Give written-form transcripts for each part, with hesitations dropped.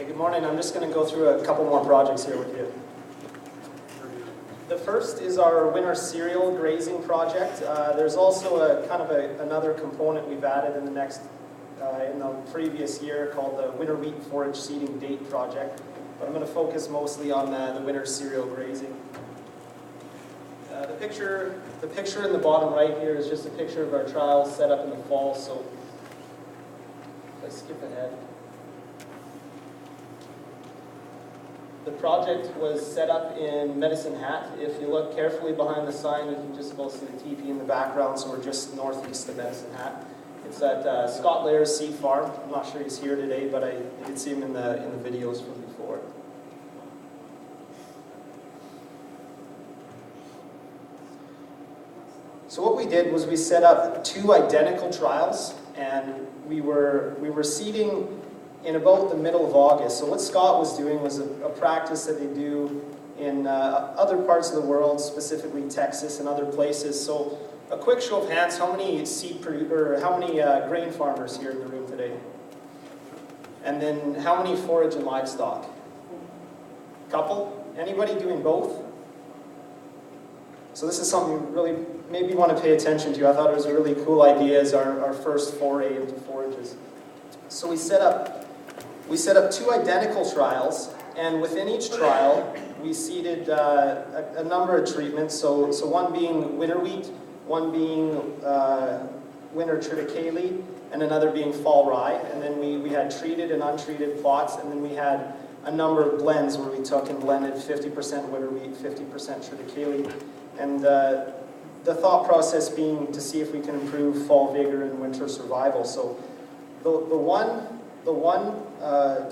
Good morning. I'm just going to go through a couple more projects here with you. The first is our winter cereal grazing project. There's also another component we've added in the previous year called the winter wheat forage seeding date project. But I'm going to focus mostly on the winter cereal grazing. The picture in the bottom right here is just a picture of our trials set up in the fall. So let's skip ahead. The project was set up in Medicine Hat. If you look carefully behind the sign, you can just about see the teepee in the background, so we're just northeast of Medicine Hat. It's at Scott Lair's seed farm. I'm not sure he's here today, but I did see him in the videos from before. So what we did was we set up two identical trials, and we were seeding in about the middle of August. So what Scott was doing was a practice that they do in other parts of the world, specifically Texas and other places. So a quick show of hands, how many grain farmers here in the room today? And then how many forage and livestock? Couple? Anybody doing both? So this is something you really maybe want to pay attention to. I thought it was a really cool idea as our first foray into forages. So we set up two identical trials, and within each trial, we seeded a number of treatments. So one being winter wheat, one being winter triticale, and another being fall rye. And then we had treated and untreated plots, and then we had a number of blends where we took and blended 50% winter wheat, 50% triticale. And the thought process being to see if we can improve fall vigor and winter survival. So the one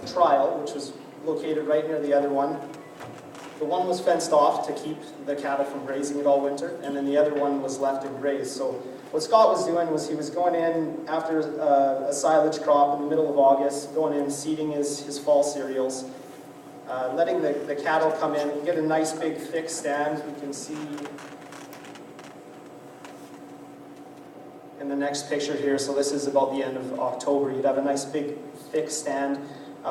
trial, which was located right near the other one, the one was fenced off to keep the cattle from grazing it all winter, and then the other one was left to graze. So what Scott was doing was he was going in after a silage crop in the middle of August, going in, seeding his fall cereals, letting the cattle come in, get a nice big thick stand. You can see in the next picture here, so this is about the end of October. You'd have a nice big thick stand,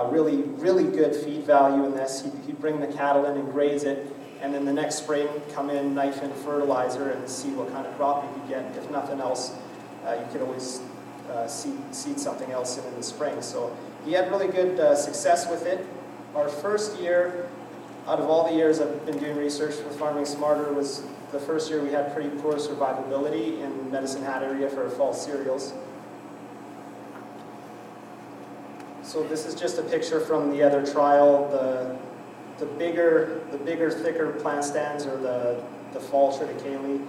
really good feed value in this. He'd bring the cattle in and graze it, and then the next spring come in, knife in fertilizer and see what kind of crop you could get. If nothing else, you could always seed something else in the spring. So he had really good success with it. Our first year, out of all the years I've been doing research with Farming Smarter, was the first year we had pretty poor survivability in Medicine Hat area for our fall cereals. So this is just a picture from the other trial. The bigger, thicker plant stands are the fall triticale,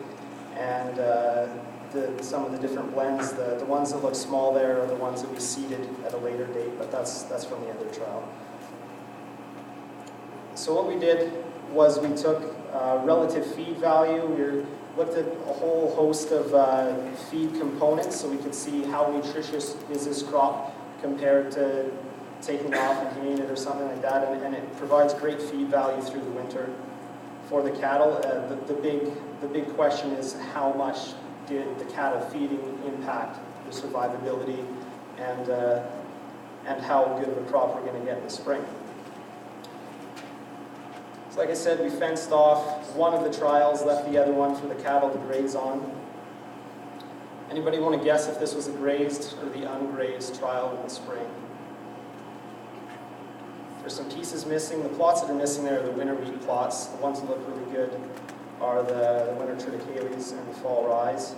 and some of the different blends. The ones that look small there are the ones that we seeded at a later date, but that's from the other trial. So what we did was we took relative feed value. We looked at a whole host of feed components so we could see how nutritious is this crop compared to taking it off and haying it or something like that, and it provides great feed value through the winter for the cattle. The big question is how much did the cattle feeding impact the survivability and how good of a crop we're going to get in the spring. So like I said, we fenced off one of the trials, left the other one for the cattle to graze on. Anybody want to guess if this was a grazed or the ungrazed trial in the spring? There's some pieces missing. The plots that are missing there are the winter wheat plots. The ones that look really good are the winter triticales and the fall ryes.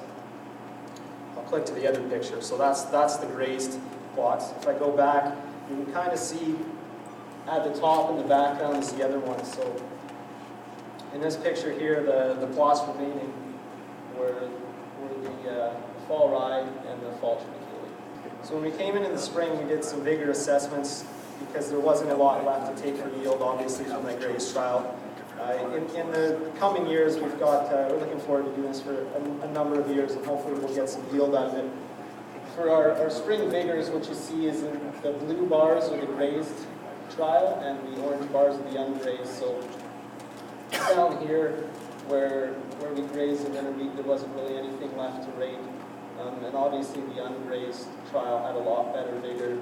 I'll click to the other picture. So that's the grazed plots. If I go back, you can kind of see at the top in the background is the other one. So in this picture here, the plots remaining were the fall rye and the fall triticale. So when we came in the spring, we did some vigor assessments because there wasn't a lot left to take for yield, obviously, from that graze trial. In the coming years, we're looking forward to doing this for a number of years, and hopefully we'll get some yield out of it. For our spring vigors, what you see is in the blue bars are the grazed trial, and the orange bars are the ungrazed. So down here, where we grazed the winter wheat, there wasn't really anything left to rate. And obviously the ungrazed trial had a lot better vigor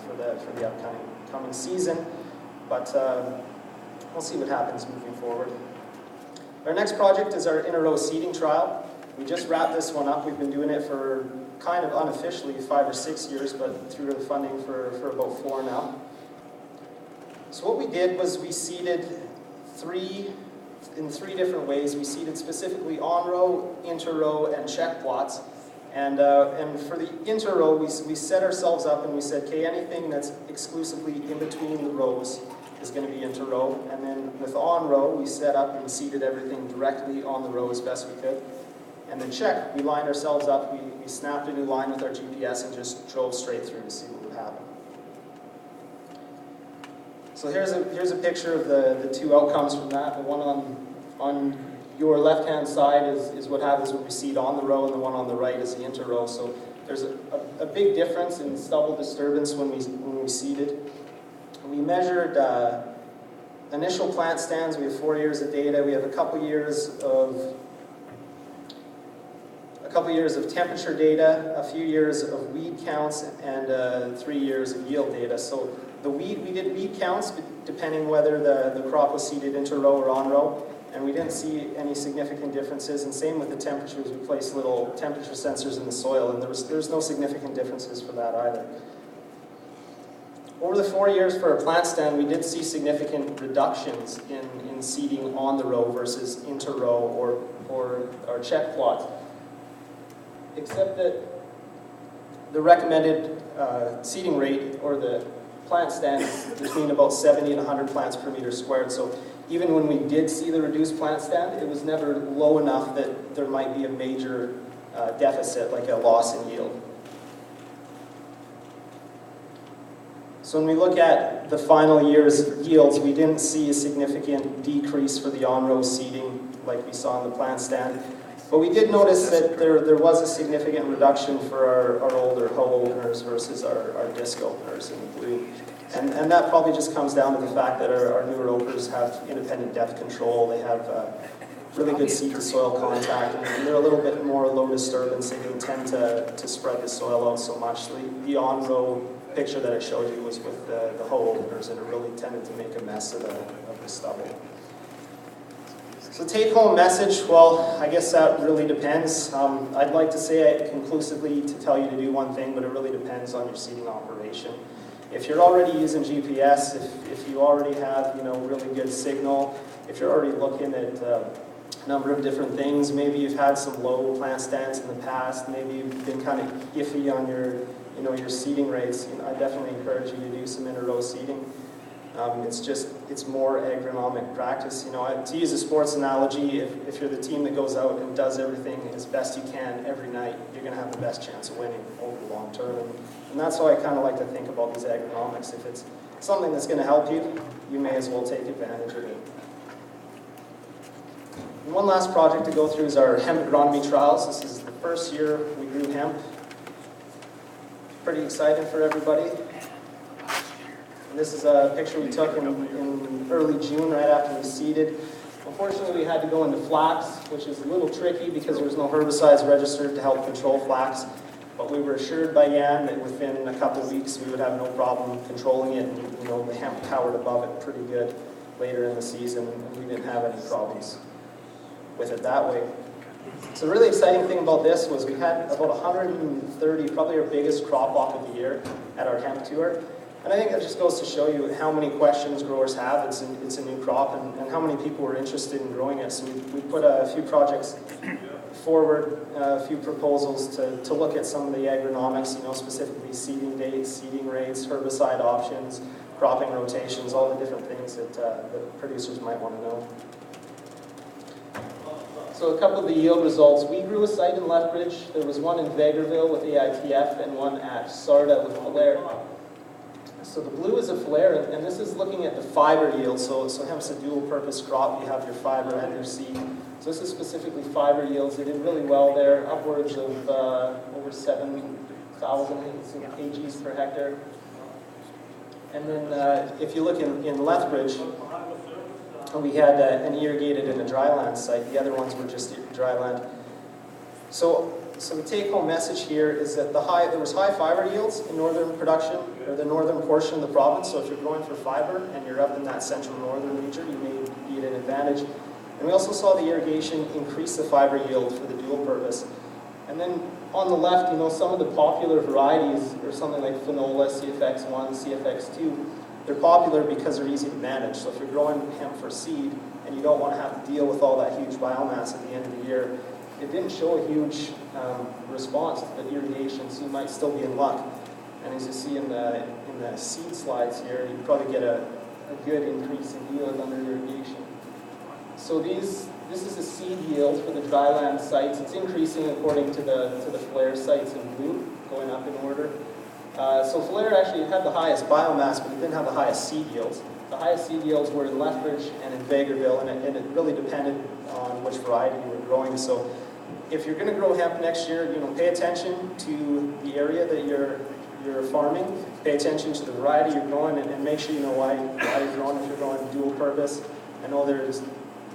for the upcoming coming season, but we'll see what happens moving forward. Our next project is our in-a-row seeding trial. We just wrapped this one up. We've been doing it for kind of unofficially 5 or 6 years, but through the funding for about 4 now. So what we did was we seeded in three different ways. We seeded specifically on-row, inter-row, and check plots. And for the inter-row, we set ourselves up and we said, okay, anything that's exclusively in between the rows is going to be inter-row. And then with on-row, we set up and we seeded everything directly on the row as best we could. And then check, we lined ourselves up, we snapped a new line with our GPS and just drove straight through to see what would happen. So here's a picture of the 2 outcomes from that. The one on your left-hand side is what happens when we seed on the row, and the one on the right is the inter-row. So there's a big difference in stubble disturbance when we seeded. We measured initial plant stands. We have 4 years of data. We have a couple years of temperature data, a few years of weed counts, and 3 years of yield data. So we did weed counts depending whether the crop was seeded inter-row or on-row, and we didn't see any significant differences. And same with the temperatures. We placed little temperature sensors in the soil, and there was no significant differences for that either. Over the 4 years for our plant stand, we did see significant reductions in seeding on the row versus inter-row or our check plots. Except that the recommended seeding rate, or the plant stand, is between about 70 and 100 plants per meter squared. So even when we did see the reduced plant stand, it was never low enough that there might be a major deficit, like a loss in yield. So when we look at the final year's yields, we didn't see a significant decrease for the on-row seeding like we saw in the plant stand. But we did notice that there was a significant reduction for our older hoe openers versus our disc openers in the blue. And that probably just comes down to the fact that our newer openers have independent depth control. They have really good seed-to-soil contact, and they're a little bit more low disturbance. They don't tend to spread the soil out so much. The on-row picture that I showed you was with the hoe openers, and it really tended to make a mess of the stubble. So take-home message, well, I guess that really depends. I'd like to say it conclusively to tell you to do one thing, but it really depends on your seeding operation. If you're already using GPS, if you already have really good signal, if you're already looking at a number of different things, maybe you've had some low plant stands in the past, maybe you've been kind of iffy on your seeding rates, I definitely encourage you to do some inter-row seeding. It's more agronomic practice. To use a sports analogy, if you're the team that goes out and does everything as best you can every night, you're going to have the best chance of winning over the long term. And that's how I kind of like to think about these agronomics. If it's something that's going to help you, you may as well take advantage of it. And one last project to go through is our hemp agronomy trials. This is the first year we grew hemp. Pretty exciting for everybody. This is a picture we took in early June, right after we seeded. Unfortunately, we had to go into flax, which is a little tricky because there was no herbicides registered to help control flax. But we were assured by Jan that within a couple of weeks we would have no problem controlling it. And, the hemp towered above it pretty good later in the season, and we didn't have any problems with it that way. So the really exciting thing about this was we had about 130, probably our biggest crop walk of the year at our hemp tour. And I think that just goes to show you how many questions growers have. It's a new crop, and how many people were interested in growing it. So we put a few projects forward, a few proposals to look at some of the agronomics, specifically seeding dates, seeding rates, herbicide options, cropping rotations, all the different things that producers might want to know. So a couple of the yield results. We grew a site in Lethbridge. There was one in Vegreville with AITF and one at Sarda with Falere. So the blue is a Falere, and this is looking at the fiber yield. So hemp's a dual-purpose crop. You have your fiber and your seed. So this is specifically fiber yields. They did really well there, upwards of over 7,000 kgs per hectare. And then if you look in Lethbridge, we had an irrigated and a dryland site. The other ones were just dryland. So the take-home message here is that there was high fiber yields in northern production. or the northern portion of the province. So if you're growing for fiber and you're up in that central northern region, you may be at an advantage. And we also saw the irrigation increase the fiber yield for the dual purpose. And then on the left, some of the popular varieties are something like Finola, CFX1, CFX2. They're popular because they're easy to manage. So if you're growing hemp for seed and you don't want to have to deal with all that huge biomass at the end of the year, it didn't show a huge response to the irrigation, so you might still be in luck. And as you see in the seed slides here, you probably get a good increase in yield under irrigation. So this is the seed yield for the dryland sites. It's increasing according to the flare sites in blue, going up in order. So flare actually had the highest biomass, but it didn't have the highest seed yields. The highest seed yields were in Lethbridge and in Vegreville, and it really depended on which variety you were growing. So if you're going to grow hemp next year, pay attention to the area that you're farming, pay attention to the variety you're growing, and make sure you know why you're growing. If you're growing dual purpose, I know there's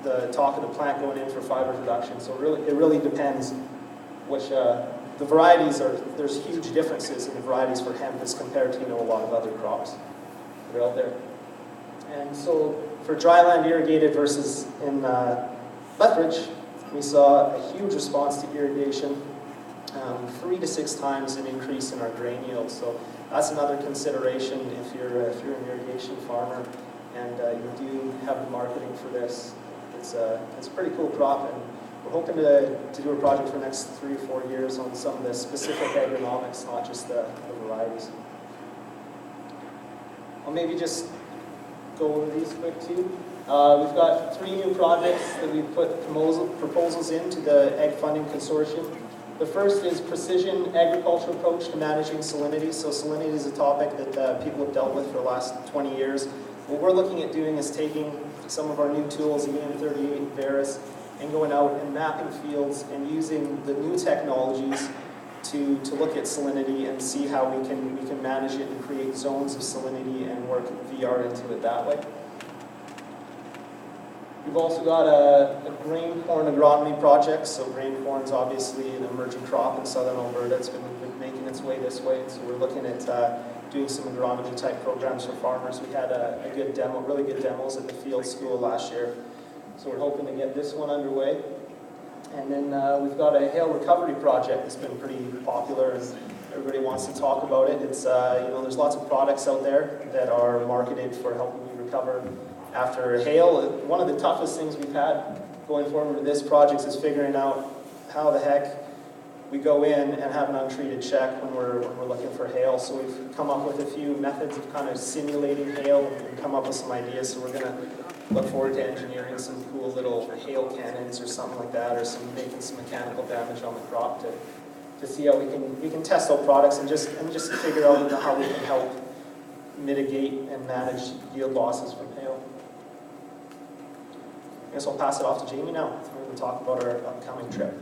the talk of the plant going in for fiber production, so it really depends which the varieties are. There's huge differences in the varieties for hemp as compared to a lot of other crops that are out there. And so for dryland irrigated versus in Lethbridge, we saw a huge response to irrigation, 3 to 6 times an increase in our grain yield. So that's another consideration if you're an irrigation farmer and you do have the marketing for this. It's a pretty cool crop, and we're hoping to do a project for the next 3 or 4 years on some of the specific agronomics, not just the varieties. I'll maybe just go over these quick too. We've got 3 new projects that we've put proposals into the Ag Funding Consortium. The first is precision agriculture approach to managing salinity. So salinity is a topic that people have dealt with for the last 20 years. What we're looking at doing is taking some of our new tools, EM38, Varus, and going out and mapping fields and using the new technologies to look at salinity and see how we can manage it and create zones of salinity and work VR into it that way. We've also got a grain corn agronomy project. So grain corn is obviously an emerging crop in southern Alberta. It's been making its way this way. So we're looking at doing some agronomy type programs for farmers. We had a good demo, really good demos at the field school last year. So we're hoping to get this one underway. And then we've got a hail recovery project that's been pretty popular and everybody wants to talk about it. It's there's lots of products out there that are marketed for helping you recover after hail. One of the toughest things we've had going forward with this project is figuring out how the heck we go in and have an untreated check when we're looking for hail. So we've come up with a few methods of kind of simulating hail and come up with some ideas. So we're going to look forward to engineering some cool little hail cannons or something like that, or making some mechanical damage on the crop to see how we can test out products and just figure out how we can help mitigate and manage yield losses from hail. I guess I'll pass it off to Jamie now. We're going to talk about our upcoming trip.